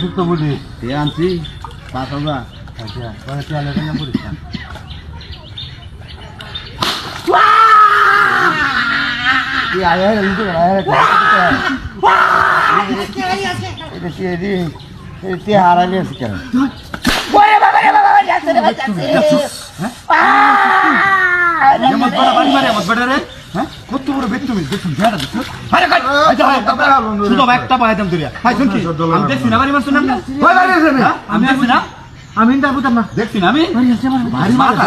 সুস্থ বুঝি এ আনছি 5,000 আচ্ছা পরে চলে গেলাম পুলিশ কি আয়া লিখে আয়া এটা কি এদি এটি হারালে আছে কেন ওরে বাবা রে বাবা যাচ্ছে রে যাচ্ছে মত বড় বাড়ি মারে মত বড় রে হ্যাঁ কত বড় বেত তুমি দেখুন জায়গা দেখো আরে কই শুধু একটা পাইতাম তুই ভাই শুন কি আমি দেখছি না বাড়ি মারছ না কই বাড়ি আছে আমি দেখছি না আমি না বুঝতাম না দেখছি না আমি বাড়ি আছে আমার বাড়ি মাথা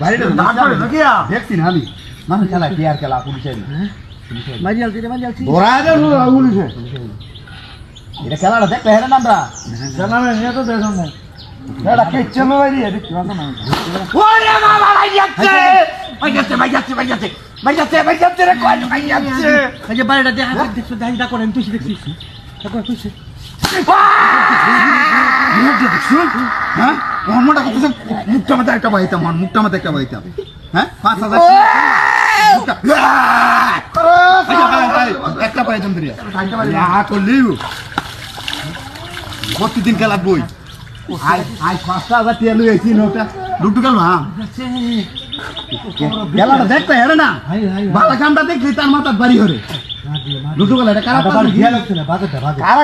বাড়িটা না করে নাকি দেখছি না আমি মানুষ খেলা কি আর খেলা পুলিশের মারি আলতি রে মারি আলতি ধরা দে পুলিশে এটা খেলাটা দেখলে হেরে আমরা জানা না নিয়ে তো দেখো না এটা কে চলো ভাই রে দেখি না ওরে বাবা ভাই যাচ্ছে ভাই যাচ্ছে রে কই ভাই যাচ্ছে এই যে বাড়িটা দেখা দেখছো দাইটা করেন তুই দেখছিস দেখো তুই হ্যাঁ মোটা কত মুখটা মাথা একটা পাইতাম মুখটা মাথা একটা পাইতাম হ্যাঁ 5,000 একটা পাইতাম তুই করলিও প্রতিদিন খেলা বই আই 5,000 টিয়া লই আইছি নোটা লুটু গেল না খেলাটা দেখতে হেরে না ভালো কামটা দেখলি তার মাথার বাড়ি হরে লুটু গেল এটা কারা